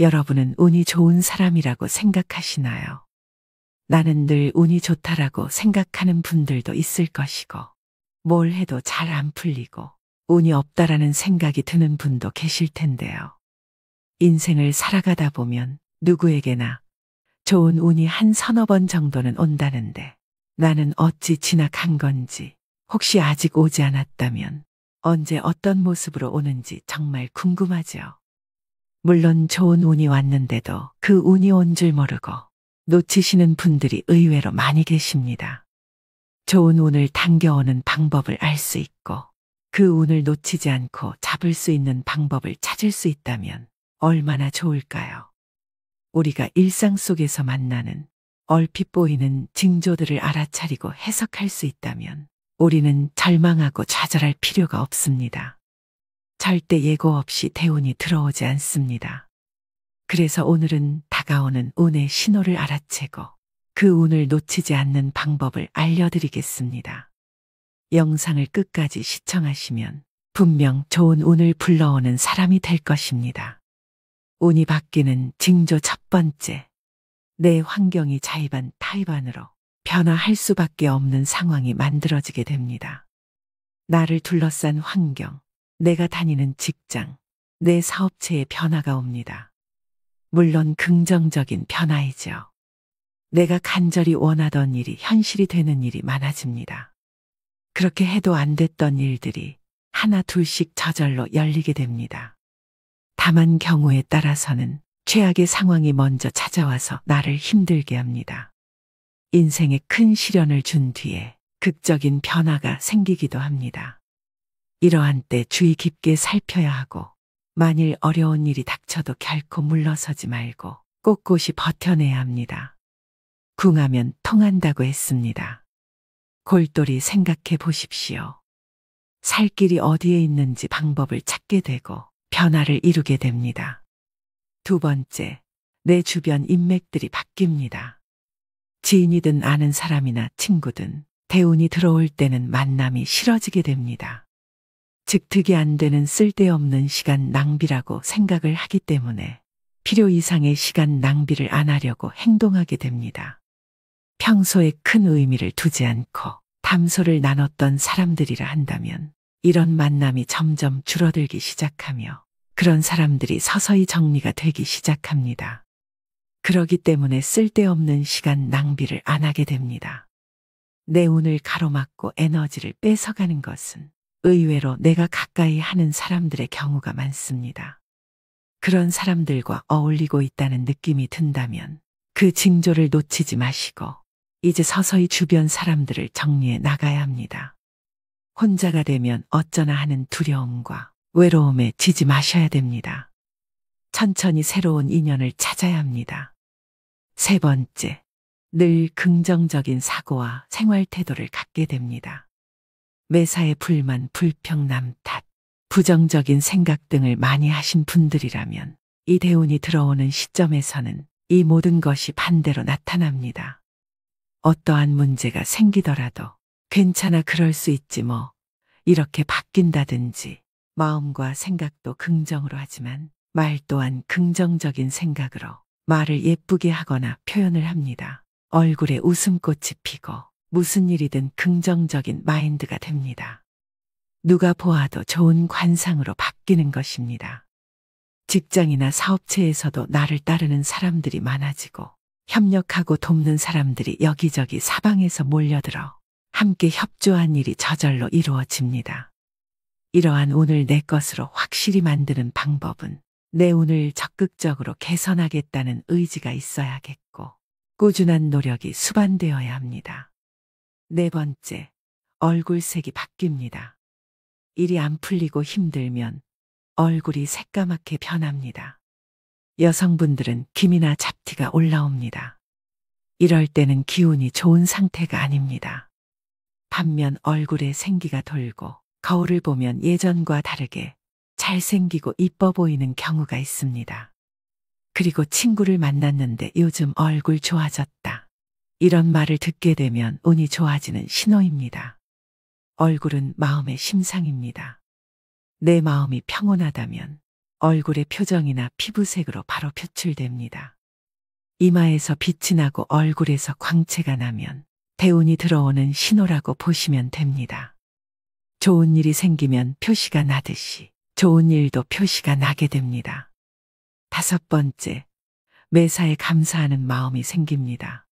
여러분은 운이 좋은 사람이라고 생각하시나요? 나는 늘 운이 좋다라고 생각하는 분들도 있을 것이고, 뭘 해도 잘 안 풀리고, 운이 없다라는 생각이 드는 분도 계실 텐데요. 인생을 살아가다 보면 누구에게나 좋은 운이 한 서너 번 정도는 온다는데, 나는 어찌 지나간 건지, 혹시 아직 오지 않았다면 언제 어떤 모습으로 오는지 정말 궁금하죠. 물론 좋은 운이 왔는데도 그 운이 온 줄 모르고 놓치시는 분들이 의외로 많이 계십니다. 좋은 운을 당겨오는 방법을 알 수 있고 그 운을 놓치지 않고 잡을 수 있는 방법을 찾을 수 있다면 얼마나 좋을까요? 우리가 일상 속에서 만나는 얼핏 보이는 징조들을 알아차리고 해석할 수 있다면 우리는 절망하고 좌절할 필요가 없습니다. 절대 예고 없이 대운이 들어오지 않습니다. 그래서 오늘은 다가오는 운의 신호를 알아채고 그 운을 놓치지 않는 방법을 알려드리겠습니다. 영상을 끝까지 시청하시면 분명 좋은 운을 불러오는 사람이 될 것입니다. 운이 바뀌는 징조 첫 번째, 내 환경이 자의반 타의반으로 변화할 수밖에 없는 상황이 만들어지게 됩니다. 나를 둘러싼 환경, 내가 다니는 직장, 내 사업체에 변화가 옵니다. 물론 긍정적인 변화이죠. 내가 간절히 원하던 일이 현실이 되는 일이 많아집니다. 그렇게 해도 안 됐던 일들이 하나 둘씩 저절로 열리게 됩니다. 다만 경우에 따라서는 최악의 상황이 먼저 찾아와서 나를 힘들게 합니다. 인생에 큰 시련을 준 뒤에 극적인 변화가 생기기도 합니다. 이러한 때 주의 깊게 살펴야 하고 만일 어려운 일이 닥쳐도 결코 물러서지 말고 꼿꼿이 버텨내야 합니다. 궁하면 통한다고 했습니다. 골똘히 생각해 보십시오. 살 길이 어디에 있는지 방법을 찾게 되고 변화를 이루게 됩니다. 두 번째, 내 주변 인맥들이 바뀝니다. 지인이든 아는 사람이나 친구든 대운이 들어올 때는 만남이 싫어지게 됩니다. 즉 득이 안 되는 쓸데없는 시간 낭비라고 생각을 하기 때문에 필요 이상의 시간 낭비를 안 하려고 행동하게 됩니다. 평소에 큰 의미를 두지 않고 담소를 나눴던 사람들이라 한다면 이런 만남이 점점 줄어들기 시작하며 그런 사람들이 서서히 정리가 되기 시작합니다. 그러기 때문에 쓸데없는 시간 낭비를 안 하게 됩니다. 내 운을 가로막고 에너지를 뺏어가는 것은 의외로 내가 가까이 하는 사람들의 경우가 많습니다. 그런 사람들과 어울리고 있다는 느낌이 든다면 그 징조를 놓치지 마시고 이제 서서히 주변 사람들을 정리해 나가야 합니다. 혼자가 되면 어쩌나 하는 두려움과 외로움에 지지 마셔야 됩니다. 천천히 새로운 인연을 찾아야 합니다. 세 번째, 늘 긍정적인 사고와 생활 태도를 갖게 됩니다. 매사에 불만, 불평, 남 탓, 부정적인 생각 등을 많이 하신 분들이라면 이 대운이 들어오는 시점에서는 이 모든 것이 반대로 나타납니다. 어떠한 문제가 생기더라도 괜찮아 그럴 수 있지 뭐 이렇게 바뀐다든지 마음과 생각도 긍정으로 하지만 말 또한 긍정적인 생각으로 말을 예쁘게 하거나 표현을 합니다. 얼굴에 웃음꽃이 피고 무슨 일이든 긍정적인 마인드가 됩니다. 누가 보아도 좋은 관상으로 바뀌는 것입니다. 직장이나 사업체에서도 나를 따르는 사람들이 많아지고 협력하고 돕는 사람들이 여기저기 사방에서 몰려들어 함께 협조한 일이 저절로 이루어집니다. 이러한 운을 내 것으로 확실히 만드는 방법은 내 운을 적극적으로 개선하겠다는 의지가 있어야겠고 꾸준한 노력이 수반되어야 합니다. 네 번째, 얼굴색이 바뀝니다. 일이 안 풀리고 힘들면 얼굴이 새까맣게 변합니다. 여성분들은 기미나 잡티가 올라옵니다. 이럴 때는 기운이 좋은 상태가 아닙니다. 반면 얼굴에 생기가 돌고 거울을 보면 예전과 다르게 잘생기고 이뻐 보이는 경우가 있습니다. 그리고 친구를 만났는데 요즘 얼굴 좋아졌다. 이런 말을 듣게 되면 운이 좋아지는 신호입니다. 얼굴은 마음의 심상입니다. 내 마음이 평온하다면 얼굴의 표정이나 피부색으로 바로 표출됩니다. 이마에서 빛이 나고 얼굴에서 광채가 나면 대운이 들어오는 신호라고 보시면 됩니다. 좋은 일이 생기면 표시가 나듯이 좋은 일도 표시가 나게 됩니다. 5번째, 매사에 감사하는 마음이 생깁니다.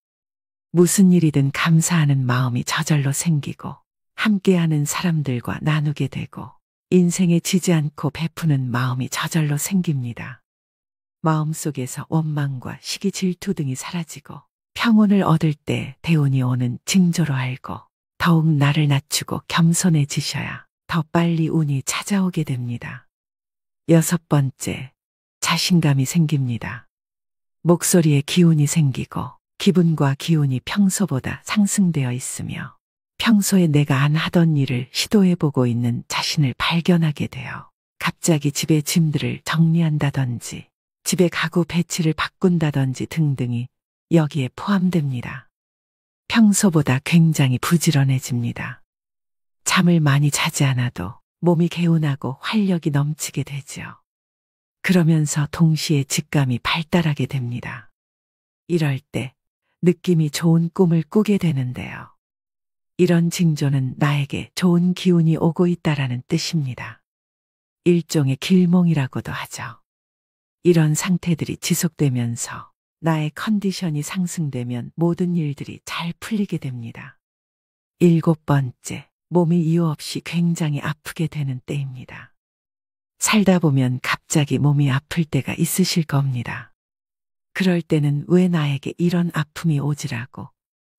무슨 일이든 감사하는 마음이 저절로 생기고 함께하는 사람들과 나누게 되고 인생에 지지 않고 베푸는 마음이 저절로 생깁니다. 마음속에서 원망과 시기 질투 등이 사라지고 평온을 얻을 때 대운이 오는 징조로 알고 더욱 나를 낮추고 겸손해지셔야 더 빨리 운이 찾아오게 됩니다. 6번째, 자신감이 생깁니다. 목소리에 기운이 생기고 기분과 기운이 평소보다 상승되어 있으며 평소에 내가 안 하던 일을 시도해보고 있는 자신을 발견하게 되어 갑자기 집에 짐들을 정리한다든지 집에 가구 배치를 바꾼다든지 등등이 여기에 포함됩니다. 평소보다 굉장히 부지런해집니다. 잠을 많이 자지 않아도 몸이 개운하고 활력이 넘치게 되지요. 그러면서 동시에 직감이 발달하게 됩니다. 이럴 때 느낌이 좋은 꿈을 꾸게 되는데요. 이런 징조는 나에게 좋은 기운이 오고 있다라는 뜻입니다. 일종의 길몽이라고도 하죠. 이런 상태들이 지속되면서 나의 컨디션이 상승되면 모든 일들이 잘 풀리게 됩니다. 7번째, 몸이 이유 없이 굉장히 아프게 되는 때입니다. 살다 보면 갑자기 몸이 아플 때가 있으실 겁니다. 그럴 때는 왜 나에게 이런 아픔이 오지라고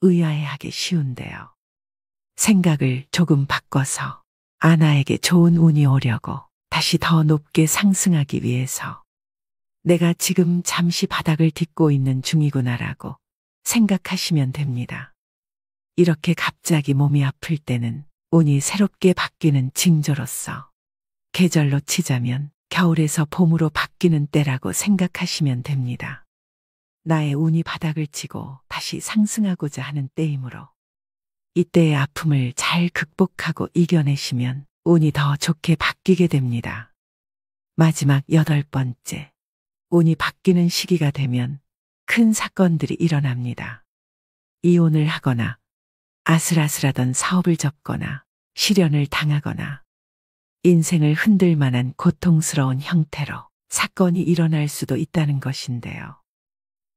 의아해하기 쉬운데요. 생각을 조금 바꿔서 나에게 좋은 운이 오려고 다시 더 높게 상승하기 위해서 내가 지금 잠시 바닥을 딛고 있는 중이구나라고 생각하시면 됩니다. 이렇게 갑자기 몸이 아플 때는 운이 새롭게 바뀌는 징조로서 계절로 치자면 겨울에서 봄으로 바뀌는 때라고 생각하시면 됩니다. 나의 운이 바닥을 치고 다시 상승하고자 하는 때이므로 이때의 아픔을 잘 극복하고 이겨내시면 운이 더 좋게 바뀌게 됩니다. 마지막 8번째, 운이 바뀌는 시기가 되면 큰 사건들이 일어납니다. 이혼을 하거나 아슬아슬하던 사업을 접거나 실연을 당하거나 인생을 흔들 만한 고통스러운 형태로 사건이 일어날 수도 있다는 것인데요.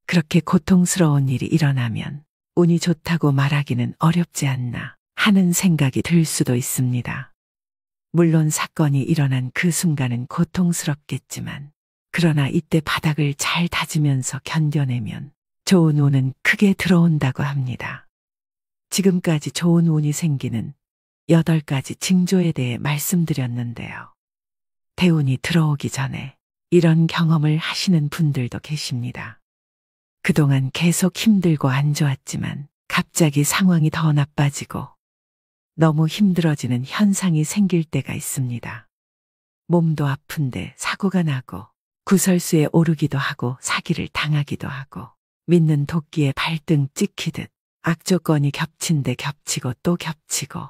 그렇게 고통스러운 일이 일어나면 운이 좋다고 말하기는 어렵지 않나 하는 생각이 들 수도 있습니다. 물론 사건이 일어난 그 순간은 고통스럽겠지만 그러나 이때 바닥을 잘 다지면서 견뎌내면 좋은 운은 크게 들어온다고 합니다. 지금까지 좋은 운이 생기는 8가지 징조에 대해 말씀드렸는데요. 대운이 들어오기 전에 이런 경험을 하시는 분들도 계십니다. 그동안 계속 힘들고 안 좋았지만 갑자기 상황이 더 나빠지고 너무 힘들어지는 현상이 생길 때가 있습니다. 몸도 아픈데 사고가 나고 구설수에 오르기도 하고 사기를 당하기도 하고 믿는 도끼에 발등 찍히듯 악조건이 겹친 데 겹치고 또 겹치고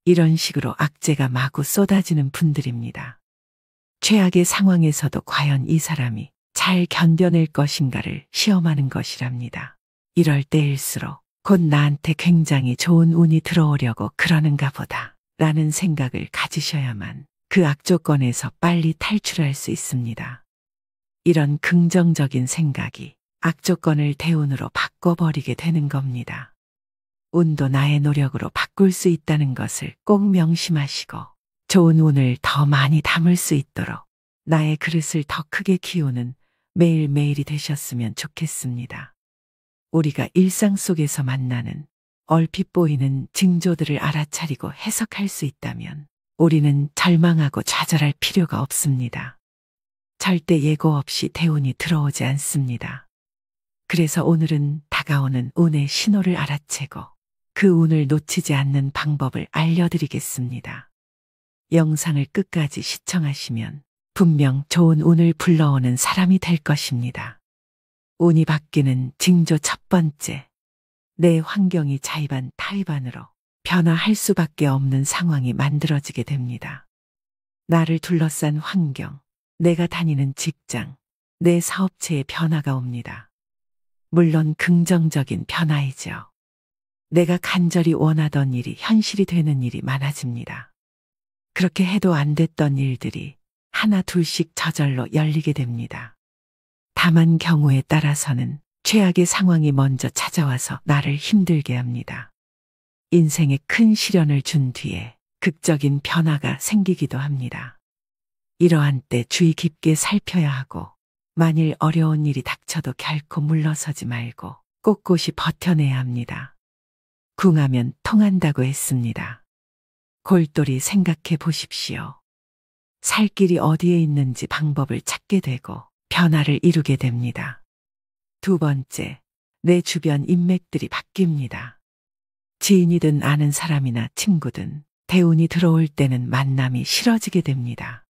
이런 식으로 악재가 마구 쏟아지는 분들입니다. 최악의 상황에서도 과연 이 사람이 잘 견뎌낼 것인가를 시험하는 것이랍니다. 이럴 때일수록 곧 나한테 굉장히 좋은 운이 들어오려고 그러는가 보다 라는 생각을 가지셔야만 그 악조건에서 빨리 탈출할 수 있습니다. 이런 긍정적인 생각이 악조건을 대운으로 바꿔버리게 되는 겁니다. 운도 나의 노력으로 바꿀 수 있다는 것을 꼭 명심하시고 좋은 운을 더 많이 담을 수 있도록 나의 그릇을 더 크게 키우는 매일매일이 되셨으면 좋겠습니다. 우리가 일상 속에서 만나는 얼핏 보이는 징조들을 알아차리고 해석할 수 있다면 우리는 절망하고 좌절할 필요가 없습니다. 절대 예고 없이 대운이 들어오지 않습니다. 그래서 오늘은 다가오는 운의 신호를 알아채고 그 운을 놓치지 않는 방법을 알려드리겠습니다. 영상을 끝까지 시청하시면 분명 좋은 운을 불러오는 사람이 될 것입니다. 운이 바뀌는 징조 1번째, 내 환경이 자의반 타의반으로 변화할 수밖에 없는 상황이 만들어지게 됩니다. 나를 둘러싼 환경, 내가 다니는 직장, 내 사업체에 변화가 옵니다. 물론 긍정적인 변화이죠. 내가 간절히 원하던 일이 현실이 되는 일이 많아집니다. 그렇게 해도 안 됐던 일들이 하나 둘씩 저절로 열리게 됩니다. 다만 경우에 따라서는 최악의 상황이 먼저 찾아와서 나를 힘들게 합니다. 인생에 큰 시련을 준 뒤에 극적인 변화가 생기기도 합니다. 이러한 때 주의 깊게 살펴야 하고 만일 어려운 일이 닥쳐도 결코 물러서지 말고 꼿꼿이 버텨내야 합니다. 궁하면 통한다고 했습니다. 골똘히 생각해 보십시오. 살 길이 어디에 있는지 방법을 찾게 되고 변화를 이루게 됩니다. 두 번째, 내 주변 인맥들이 바뀝니다. 지인이든 아는 사람이나 친구든 대운이 들어올 때는 만남이 싫어지게 됩니다.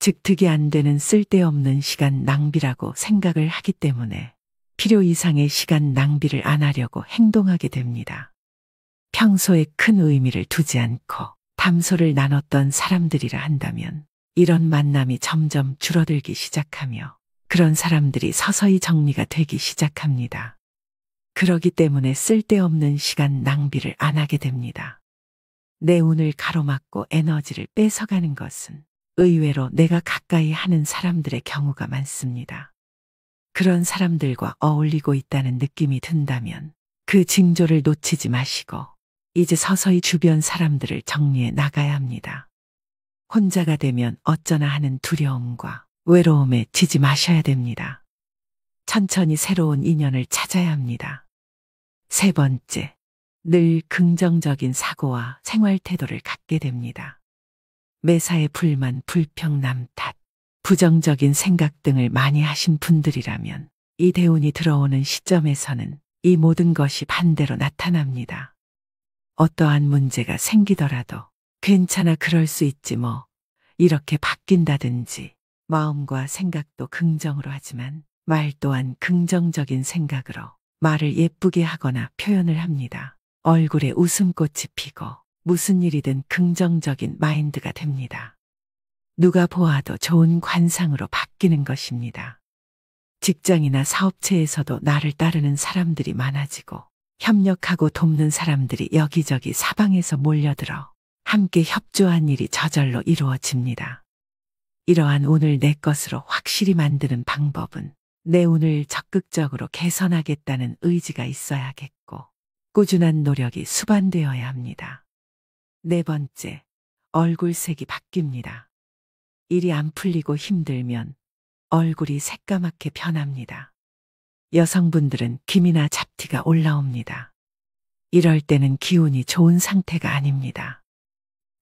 즉 득이 안 되는 쓸데없는 시간 낭비라고 생각을 하기 때문에 필요 이상의 시간 낭비를 안 하려고 행동하게 됩니다. 평소에 큰 의미를 두지 않고 담소를 나눴던 사람들이라 한다면 이런 만남이 점점 줄어들기 시작하며 그런 사람들이 서서히 정리가 되기 시작합니다. 그러기 때문에 쓸데없는 시간 낭비를 안 하게 됩니다. 내 운을 가로막고 에너지를 뺏어가는 것은 의외로 내가 가까이 하는 사람들의 경우가 많습니다. 그런 사람들과 어울리고 있다는 느낌이 든다면 그 징조를 놓치지 마시고 이제 서서히 주변 사람들을 정리해 나가야 합니다. 혼자가 되면 어쩌나 하는 두려움과 외로움에 지지 마셔야 됩니다. 천천히 새로운 인연을 찾아야 합니다. 세 번째, 늘 긍정적인 사고와 생활 태도를 갖게 됩니다. 매사에 불만, 불평, 남 탓, 부정적인 생각 등을 많이 하신 분들이라면 이 대운이 들어오는 시점에서는 이 모든 것이 반대로 나타납니다. 어떠한 문제가 생기더라도 괜찮아 그럴 수 있지 뭐 이렇게 바뀐다든지 마음과 생각도 긍정으로 하지만 말 또한 긍정적인 생각으로 말을 예쁘게 하거나 표현을 합니다. 얼굴에 웃음꽃이 피고 무슨 일이든 긍정적인 마인드가 됩니다. 누가 보아도 좋은 관상으로 바뀌는 것입니다. 직장이나 사업체에서도 나를 따르는 사람들이 많아지고 협력하고 돕는 사람들이 여기저기 사방에서 몰려들어 함께 협조한 일이 저절로 이루어집니다. 이러한 운을 내 것으로 확실히 만드는 방법은 내 운을 적극적으로 개선하겠다는 의지가 있어야겠고 꾸준한 노력이 수반되어야 합니다. 네 번째, 얼굴색이 바뀝니다. 일이 안 풀리고 힘들면 얼굴이 새까맣게 변합니다. 여성분들은 기미나 잡티가 올라옵니다. 이럴 때는 기운이 좋은 상태가 아닙니다.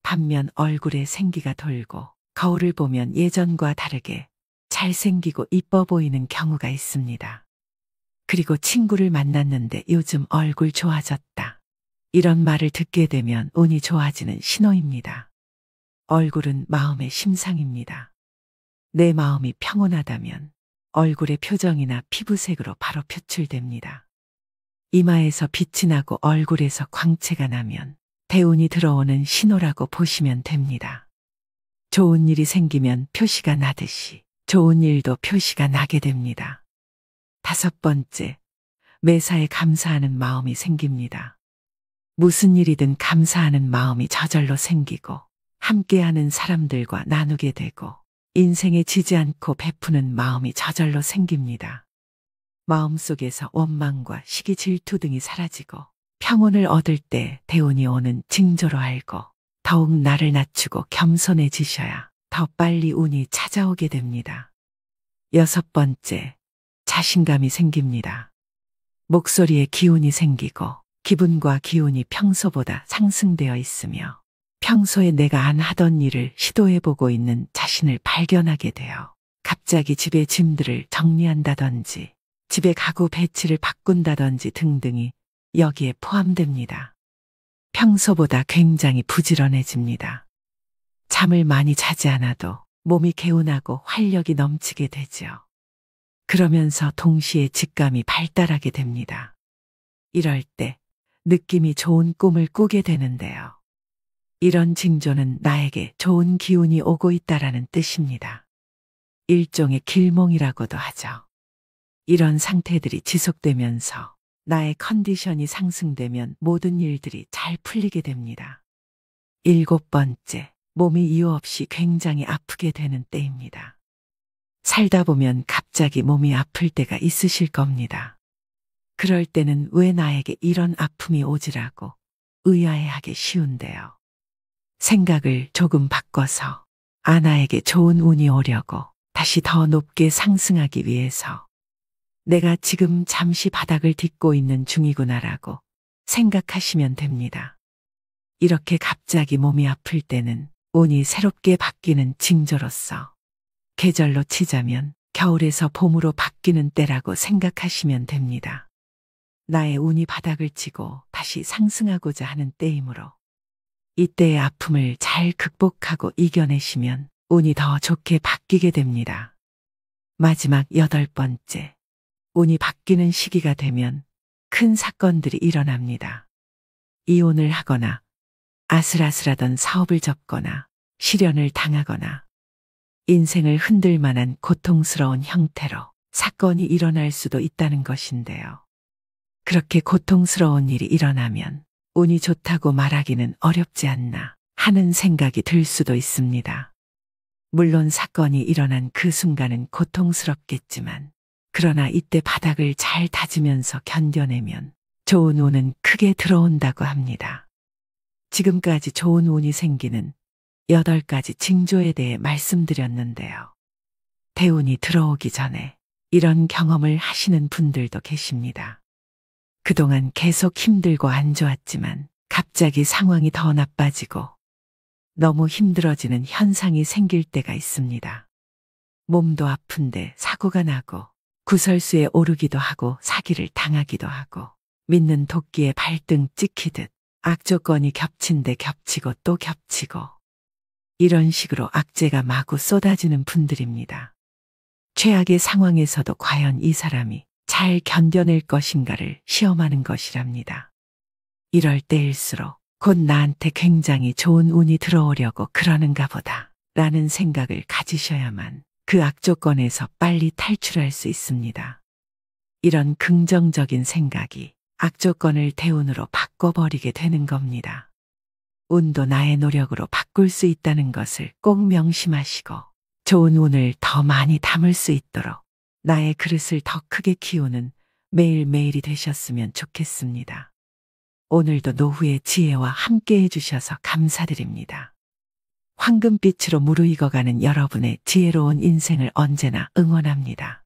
반면 얼굴에 생기가 돌고 거울을 보면 예전과 다르게 잘생기고 이뻐 보이는 경우가 있습니다. 그리고 친구를 만났는데 요즘 얼굴 좋아졌다. 이런 말을 듣게 되면 운이 좋아지는 신호입니다. 얼굴은 마음의 심상입니다. 내 마음이 평온하다면 얼굴의 표정이나 피부색으로 바로 표출됩니다. 이마에서 빛이 나고 얼굴에서 광채가 나면 대운이 들어오는 신호라고 보시면 됩니다. 좋은 일이 생기면 표시가 나듯이 좋은 일도 표시가 나게 됩니다. 다섯 번째, 매사에 감사하는 마음이 생깁니다. 무슨 일이든 감사하는 마음이 저절로 생기고 함께하는 사람들과 나누게 되고 인생에 지지 않고 베푸는 마음이 저절로 생깁니다. 마음속에서 원망과 시기 질투 등이 사라지고 평온을 얻을 때 대운이 오는 징조로 알고 더욱 나를 낮추고 겸손해지셔야 더 빨리 운이 찾아오게 됩니다. 여섯 번째, 자신감이 생깁니다. 목소리에 기운이 생기고 기분과 기운이 평소보다 상승되어 있으며 평소에 내가 안 하던 일을 시도해보고 있는 자신을 발견하게 되어 갑자기 집의 짐들을 정리한다든지 집의 가구 배치를 바꾼다든지 등등이 여기에 포함됩니다. 평소보다 굉장히 부지런해집니다. 잠을 많이 자지 않아도 몸이 개운하고 활력이 넘치게 되죠. 그러면서 동시에 직감이 발달하게 됩니다. 이럴 때 느낌이 좋은 꿈을 꾸게 되는데요. 이런 징조는 나에게 좋은 기운이 오고 있다라는 뜻입니다. 일종의 길몽이라고도 하죠. 이런 상태들이 지속되면서 나의 컨디션이 상승되면 모든 일들이 잘 풀리게 됩니다. 7번째, 몸이 이유 없이 굉장히 아프게 되는 때입니다. 살다 보면 갑자기 몸이 아플 때가 있으실 겁니다. 그럴 때는 왜 나에게 이런 아픔이 오지라고 의아해하기 쉬운데요. 생각을 조금 바꿔서 나에게 좋은 운이 오려고 다시 더 높게 상승하기 위해서 내가 지금 잠시 바닥을 딛고 있는 중이구나라고 생각하시면 됩니다. 이렇게 갑자기 몸이 아플 때는 운이 새롭게 바뀌는 징조로서 계절로 치자면 겨울에서 봄으로 바뀌는 때라고 생각하시면 됩니다. 나의 운이 바닥을 치고 다시 상승하고자 하는 때이므로 이때의 아픔을 잘 극복하고 이겨내시면 운이 더 좋게 바뀌게 됩니다. 마지막 8번째, 운이 바뀌는 시기가 되면 큰 사건들이 일어납니다. 이혼을 하거나 아슬아슬하던 사업을 접거나 실연을 당하거나 인생을 흔들 만한 고통스러운 형태로 사건이 일어날 수도 있다는 것인데요. 그렇게 고통스러운 일이 일어나면 운이 좋다고 말하기는 어렵지 않나 하는 생각이 들 수도 있습니다. 물론 사건이 일어난 그 순간은 고통스럽겠지만 그러나 이때 바닥을 잘 다지면서 견뎌내면 좋은 운은 크게 들어온다고 합니다. 지금까지 좋은 운이 생기는 8가지 징조에 대해 말씀드렸는데요. 대운이 들어오기 전에 이런 경험을 하시는 분들도 계십니다. 그동안 계속 힘들고 안 좋았지만 갑자기 상황이 더 나빠지고 너무 힘들어지는 현상이 생길 때가 있습니다. 몸도 아픈데 사고가 나고 구설수에 오르기도 하고 사기를 당하기도 하고 믿는 도끼에 발등 찍히듯 악조건이 겹친 데 겹치고 또 겹치고 이런 식으로 악재가 마구 쏟아지는 분들입니다. 최악의 상황에서도 과연 이 사람이 잘 견뎌낼 것인가를 시험하는 것이랍니다. 이럴 때일수록 곧 나한테 굉장히 좋은 운이 들어오려고 그러는가 보다 라는 생각을 가지셔야만 그 악조건에서 빨리 탈출할 수 있습니다. 이런 긍정적인 생각이 악조건을 대운으로 바꿔버리게 되는 겁니다. 운도 나의 노력으로 바꿀 수 있다는 것을 꼭 명심하시고 좋은 운을 더 많이 담을 수 있도록 나의 그릇을 더 크게 키우는 매일매일이 되셨으면 좋겠습니다. 오늘도 노후의 지혜와 함께 해주셔서 감사드립니다. 황금빛으로 무르익어가는 여러분의 지혜로운 인생을 언제나 응원합니다.